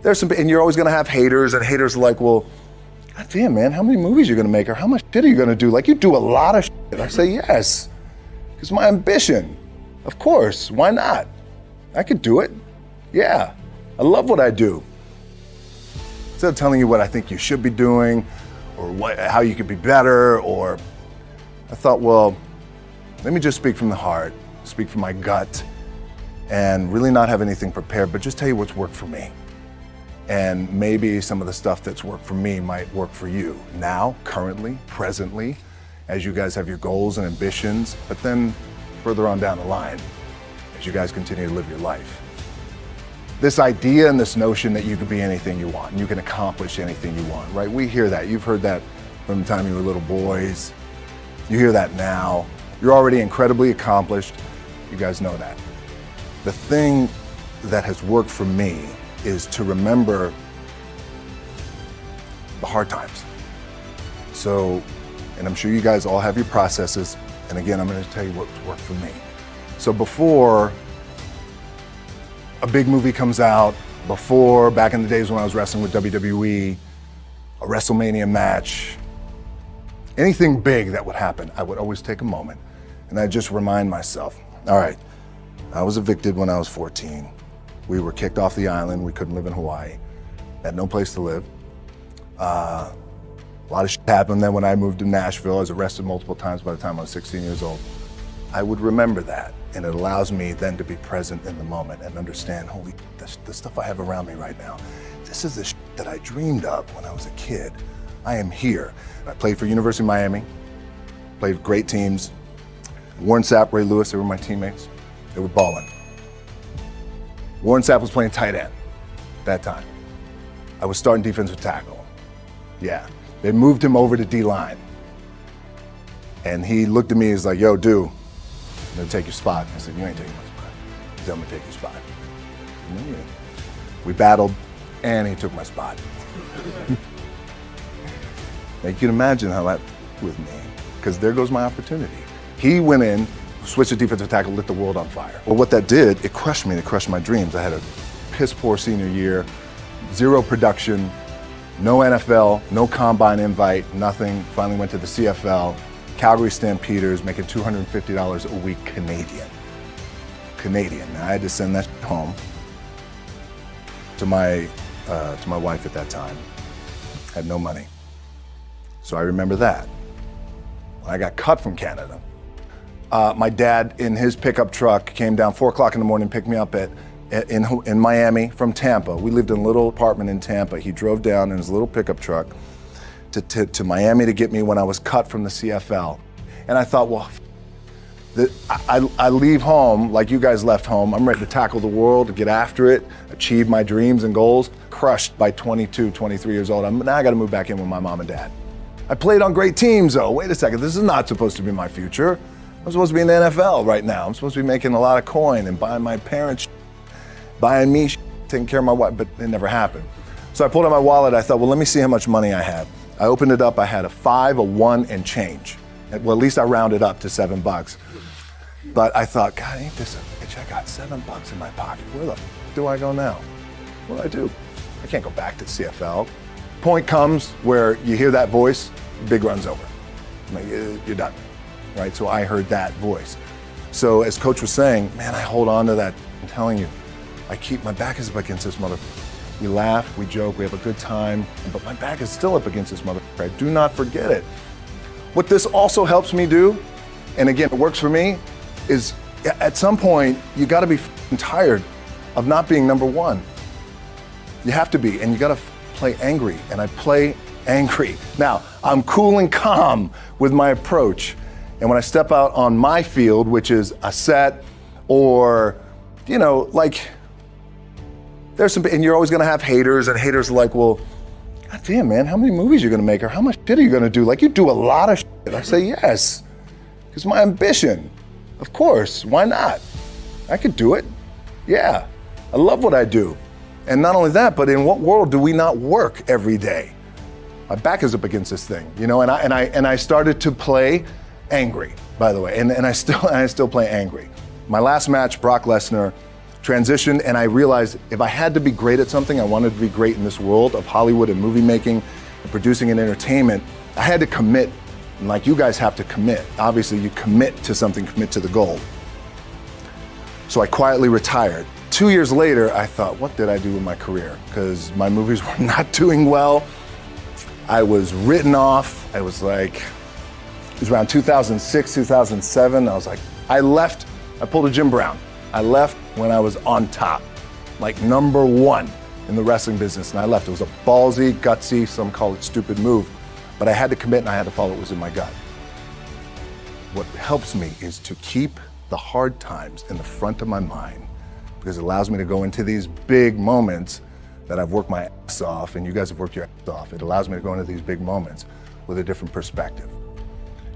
and you're always gonna have haters, and haters are like, well, God damn, man, how many movies are you gonna make, or how much shit are you gonna do? Like, you do a lot of shit. I say, yes, it's my ambition. Of course, why not? I could do it. Yeah, I love what I do. Instead of telling you what I think you should be doing, or how you could be better, or I thought, well, let me just speak from the heart, speak from my gut, and really not have anything prepared, but just tell you what's worked for me. And maybe some of the stuff that's worked for me might work for you now, currently, presently, as you guys have your goals and ambitions, but then further on down the line, as you guys continue to live your life. This idea and this notion that you can be anything you want, and you can accomplish anything you want, right? We hear that. You've heard that from the time you were little boys. You hear that now. You're already incredibly accomplished. You guys know that. The thing that has worked for me is to remember the hard times. So, and I'm sure you guys all have your processes, and again, I'm gonna tell you what's worked for me. So before a big movie comes out, before, back in the days when I was wrestling with WWE, a WrestleMania match, anything big that would happen, I would always take a moment and I'd just remind myself, all right, I was evicted when I was 14. We were kicked off the island. We couldn't live in Hawaii. Had no place to live. A lot of shit happened then when I moved to Nashville. I was arrested multiple times by the time I was 16 years old. I would remember that, and it allows me then to be present in the moment and understand, holy, the stuff I have around me right now, this is the shit that I dreamed of when I was a kid. I am here. I played for University of Miami, played with great teams. Warren Sapp, Ray Lewis, they were my teammates. They were balling. Warren Sapp was playing tight end that time. I was starting defensive tackle. Yeah, they moved him over to D-line. And he looked at me, he's like, yo, dude, I'm gonna take your spot. I said, you ain't taking my spot. He said, I'm gonna take your spot. We battled, and he took my spot. Now you can imagine how that with me, because there goes my opportunity. He went in, switched to defensive tackle, lit the world on fire. Well, what that did, it crushed me, it crushed my dreams. I had a piss poor senior year, zero production, no NFL, no combine invite, nothing. Finally went to the CFL, Calgary Stampeders, making $250 a week Canadian. Now I had to send that home to my wife at that time. Had no money. So I remember that. When I got cut from Canada, my dad in his pickup truck came down 4 o'clock in the morning, picked me up in Miami from Tampa. We lived in a little apartment in Tampa. He drove down in his little pickup truck to Miami to get me when I was cut from the CFL. And I thought, well, I leave home like you guys left home. I'm ready to tackle the world, to get after it, achieve my dreams and goals. Crushed by 22, 23 years old. Now I gotta move back in with my mom and dad. I played on great teams though. Wait a second, this is not supposed to be my future. I'm supposed to be in the NFL right now. I'm supposed to be making a lot of coin and buying my parents, buying me, taking care of my wife, but it never happened. So I pulled out my wallet, I thought, well, let me see how much money I had. I opened it up, I had a 5, a 1, and change. Well, at least I rounded up to $7. But I thought, God, ain't this a bitch? I got $7 in my pocket. Where the f do I go now? What do I do? I can't go back to CFL. Point comes where you hear that voice, big run's over. I'm like, you're done, right? So I heard that voice. So as Coach was saying, man, I hold on to that. I'm telling you, my back is up against this mother. We laugh, we joke, we have a good time, but my back is still up against this mother. I do not forget it. What this also helps me do, and again, it works for me, is at some point, you gotta be tired of not being number one. You have to be, and you gotta play angry, and I play angry. Now, I'm cool and calm with my approach, and when I step out on my field, which is a set, or, you know, like, and you're always gonna have haters, and haters are like, well, God damn, man, how many movies are you gonna make, or how much shit are you gonna do? Like, you do a lot of shit. I say, yes, it's my ambition. Of course, why not? I could do it. Yeah, I love what I do. And not only that, but in what world do we not work every day? My back is up against this thing, you know, and I started to play angry, by the way, and I still play angry. My last match, Brock Lesnar, transitioned, and I realized if I had to be great at something, I wanted to be great in this world of Hollywood and movie making and producing and entertainment, I had to commit, and like you guys have to commit. Obviously, you commit to something, commit to the goal. So I quietly retired. 2 years later, I thought, what did I do with my career? Because my movies were not doing well. I was written off. I was like, it was around 2006, 2007. I was like, I left, I pulled a Jim Brown. I left when I was on top, like #1 in the wrestling business, and I left. It was a ballsy, gutsy, some call it stupid move, but I had to commit and I had to follow what was in my gut. What helps me is to keep the hard times in the front of my mind, because it allows me to go into these big moments that I've worked my ass off, and you guys have worked your ass off. It allows me to go into these big moments with a different perspective.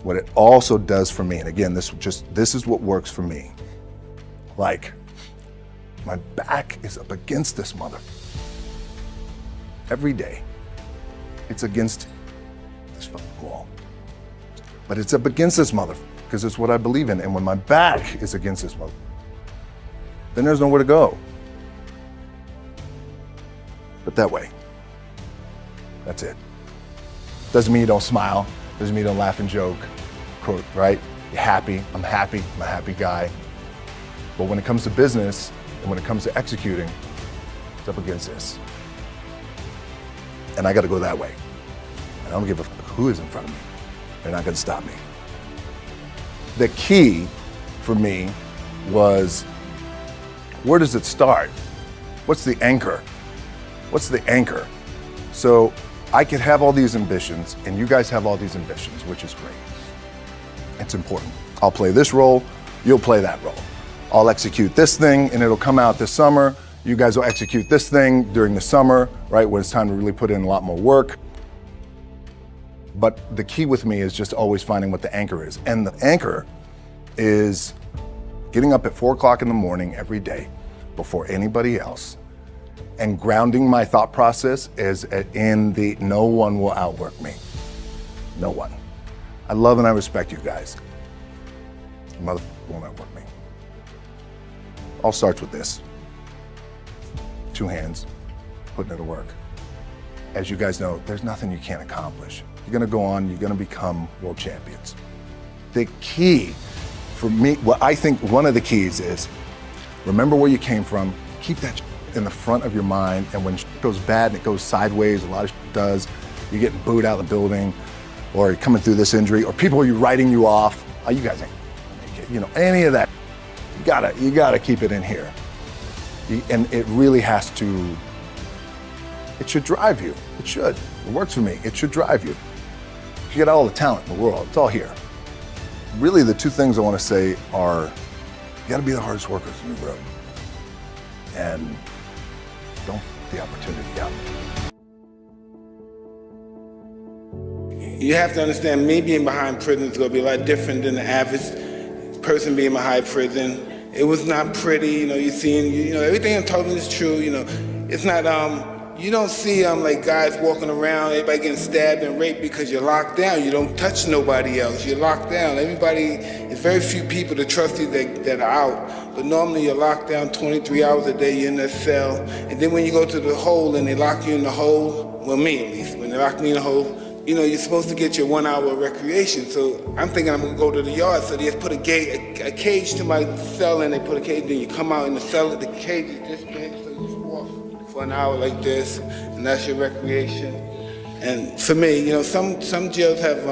What it also does for me, and again, this is what works for me. Like, my back is up against this mother. Every day, it's against this fucking wall. But it's up against this mother, because it's what I believe in. And when my back is against this mother, then there's nowhere to go. But that way, that's it. Doesn't mean you don't smile, doesn't mean you don't laugh and joke, right? You're happy, I'm a happy guy. But when it comes to business, and when it comes to executing, it's up against this. And I gotta go that way. I don't give a fuck who is in front of me. They're not gonna stop me. The key for me was, where does it start? What's the anchor? What's the anchor? So I could have all these ambitions, and you guys have all these ambitions, which is great. It's important. I'll play this role, you'll play that role. I'll execute this thing and it'll come out this summer. You guys will execute this thing during the summer, right, when it's time to really put in a lot more work. But the key with me is just always finding what the anchor is. And the anchor is getting up at 4 o'clock in the morning every day before anybody else and grounding my thought process is in the no one will outwork me. No one. I love and I respect you guys. Motherfucker won't outwork me. All starts with this. 2 hands, putting it to work. As you guys know, there's nothing you can't accomplish. You're gonna go on, you're gonna become world champions. The key for me, what I think one of the keys is, remember where you came from, keep that in the front of your mind, and when it goes bad and it goes sideways, a lot of does, you're getting booed out of the building, or you're coming through this injury, or people are writing you off, oh, you guys ain't gonna make it, you know, any of that. You gotta keep it in here. And it really has to, it should drive you. It should. It works for me. It should drive you. You get all the talent in the world. It's all here. Really, the 2 things I want to say are, you gotta be the hardest workers in the room. And don't f the opportunity out. You have to understand, me being behind prison is gonna be a lot different than the average person being behind prison. It was not pretty, you know, everything I'm talking is true, you know. It's not, you don't see like guys walking around, everybody getting stabbed and raped because you're locked down. You don't touch nobody else, you're locked down. It's very few people to trust you that are out. But normally you're locked down 23 hours a day, you're in a cell. And then when you go to the hole and they lock you in the hole, well, me at least, when they lock me in the hole, you know, you're supposed to get your 1 hour of recreation. So I'm thinking I'm gonna go to the yard. So they just put a cage to my cell, and they put a cage, then you come out in the cell, the cage is this big, so you just walk for an hour like this, and that's your recreation. And for me, you know, some jails have,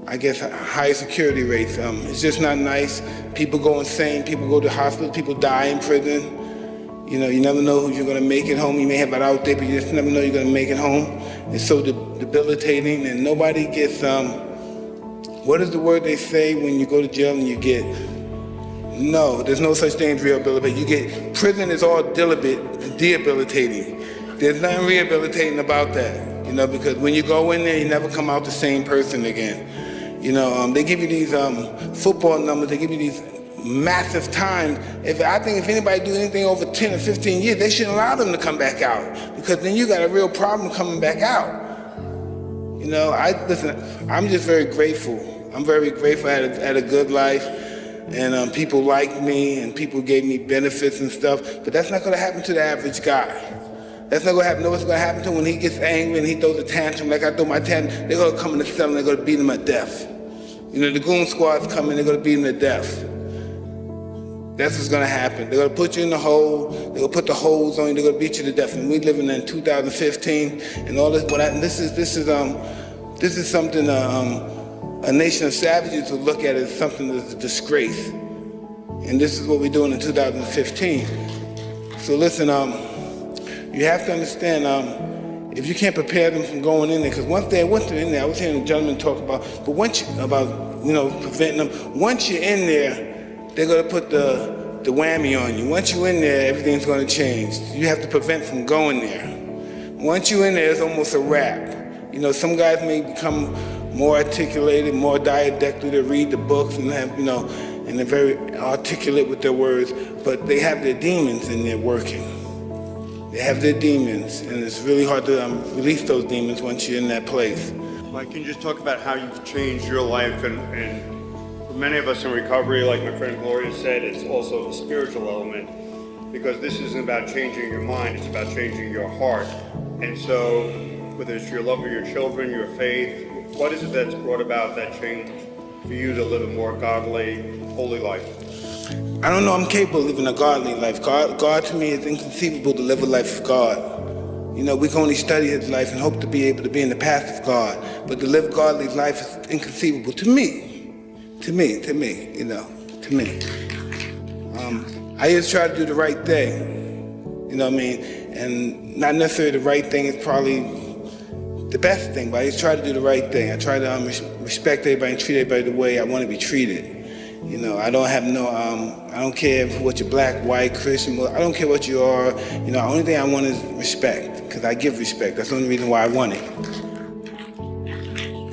I guess, higher security rates. It's just not nice. People go insane, people go to hospitals, people die in prison. You know, you never know who you're gonna make it home. You may have it out there, but you just never know you're gonna make it home. It's so debilitating, and nobody gets, what is the word they say when you go to jail and you get? No, there's no such thing as rehabilitation. Prison is all debilitating. There's nothing rehabilitating about that, you know, because when you go in there, you never come out the same person again. You know, they give you these football numbers, they give you these massive times. I think if anybody do anything over 10 or 15 years, they shouldn't allow them to come back out, because then you got a real problem coming back out. You know, listen, I'm just very grateful. I'm very grateful I had a good life. and people liked me, and people gave me benefits and stuff, but that's not gonna happen to the average guy. That's not gonna happen. Know what's gonna happen to him when he gets angry and he throws a tantrum like I throw my tantrum? They're gonna come in the cell and they're gonna beat him to death. You know, the goon squad's coming, they're gonna beat him to death. That's what's gonna happen. They're gonna put you in the hole, they're gonna put the holes on you, they're gonna beat you to death. And we living in 2015, and all this, this is something a nation of savages would look at as something that's a disgrace. And this is what we're doing in 2015. So listen, you have to understand, if you can't prepare them from going in there, because once they're in there, I was hearing a gentleman talk about, but once preventing them, once you're in there, they're gonna put the whammy on you. Once you're in there, everything's gonna change. You have to prevent from going there. Once you're in there, it's almost a wrap. You know, some guys may become more articulated, more didactic, they read the books and have, and they're very articulate with their words, but they have their demons in there working. They have their demons, and it's really hard to release those demons once you're in that place. Mike, can you just talk about how you've changed your life, and for many of us in recovery, like my friend Gloria said, it's also a spiritual element, because this isn't about changing your mind, it's about changing your heart. And so, whether it's your love of your children, your faith, what is it that's brought about that change for you to live a more godly, holy life? I don't know, I'm capable of living a godly life. God to me is inconceivable to live a life of God. You know, we can only study his life and hope to be able to be in the path of God. But to live a godly life is inconceivable to me. To me. I just try to do the right thing, you know what I mean? And not necessarily the right thing is probably the best thing, but I just try to do the right thing. I try to respect everybody and treat everybody the way I want to be treated. You know, I don't have I don't care what you're black, white, Christian, I don't care what you are. You know, the only thing I want is respect, because I give respect. That's the only reason why I want it.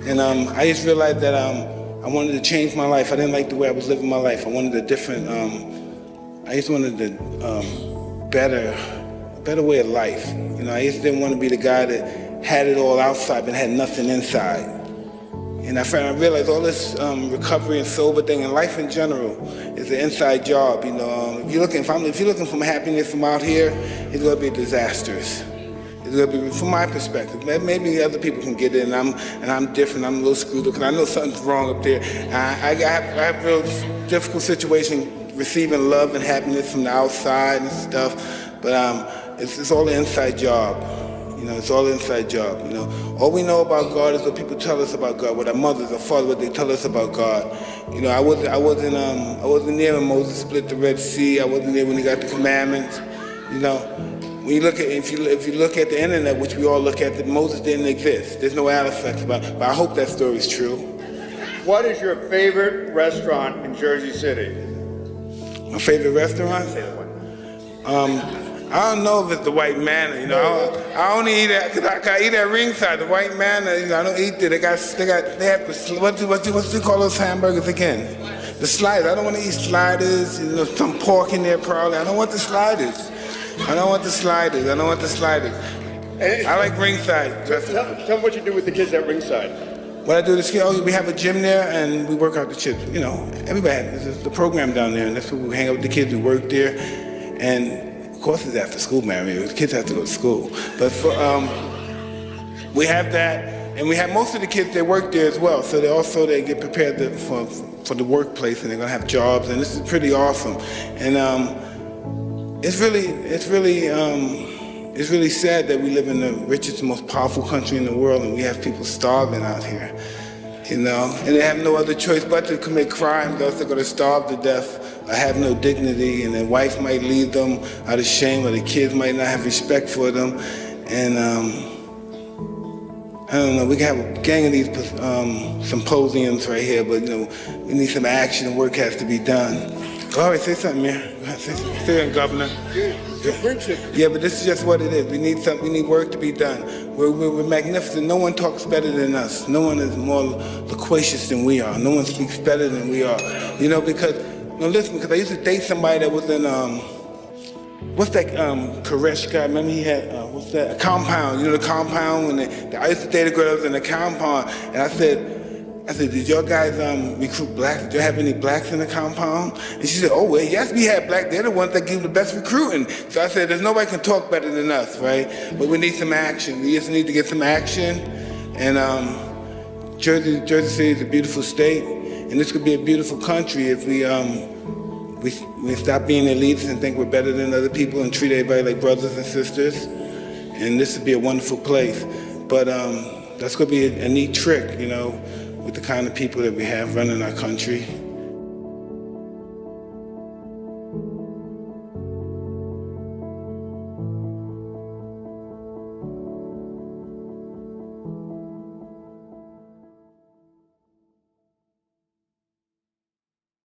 And I just realized that I wanted to change my life. I didn't like the way I was living my life. I wanted a different, I just wanted a better way of life. You know, I just didn't want to be the guy that had it all outside but had nothing inside. And I realized all this recovery and sober thing and life in general is an inside job. You know, if you're looking for happiness from out here, it's going to be disastrous. It's going to be, from my perspective. Maybe other people can get it, and I'm different. I'm a little screwed up because I know something's wrong up there. I have a real difficult situation receiving love and happiness from the outside and stuff. But it's all an inside job. You know, it's all an inside job, you know. All we know about God is what people tell us about God, what our mothers or fathers, what they tell us about God. You know, I wasn't there when Moses split the Red Sea. I wasn't there when he got the commandments. You know, when you look at, if you look at the internet, which we all look at, that Moses didn't exist. There's no artifacts about it, but I hope that story is true. What is your favorite restaurant in Jersey City? My favorite restaurant? I don't know if it's the White Manor, you know. I only eat at, cause I eat at Ringside. The White Manor, you know, I don't eat there. They have what do you call those hamburgers again? The sliders. I don't want to eat sliders. You know, some pork in there probably. I don't want the sliders. I like Ringside. Tell me what you do with the kids at Ringside. What I do is, we have a gym there and we work out the kids. You know, everybody has the program down there, and that's where we hang out with the kids. We work there, and of course, it's after school, man. The kids have to go to school. But we have that, and we have most of the kids, they work there as well. So they get prepared for the workplace, and they're gonna have jobs, and this is pretty awesome. And it's really sad that we live in the richest, most powerful country in the world, and we have people starving out here. You know, and they have no other choice but to commit crimes, else they're going to starve to death or have no dignity, and their wife might leave them out of shame, or the kids might not have respect for them. And I don't know, we can have a gang of these symposiums right here, but you know, we need some action and work has to be done. All right, say something, Mayor. Say something, Governor. Yeah, but this is just what it is. We need something. We need work to be done. We're magnificent. No one talks better than us. No one is more loquacious than we are. No one speaks better than we are. You know, because I used to date somebody that was in what's that Koresh guy? Remember he had what's that? A Compound. You know the Compound? When I used to date a girl that was in the Compound, and I said, I said, did your guys recruit blacks? Did you have any blacks in the compound? And she said, oh, well, yes, we had black. They're the ones that give the best recruiting. So I said, there's nobody can talk better than us, right? But we need some action. We just need to get some action. And Jersey City is a beautiful state, and this could be a beautiful country if we stop being elitists and think we're better than other people and treat everybody like brothers and sisters. And this would be a wonderful place. But that's going to be a neat trick, you know, with the kind of people that we have running our country.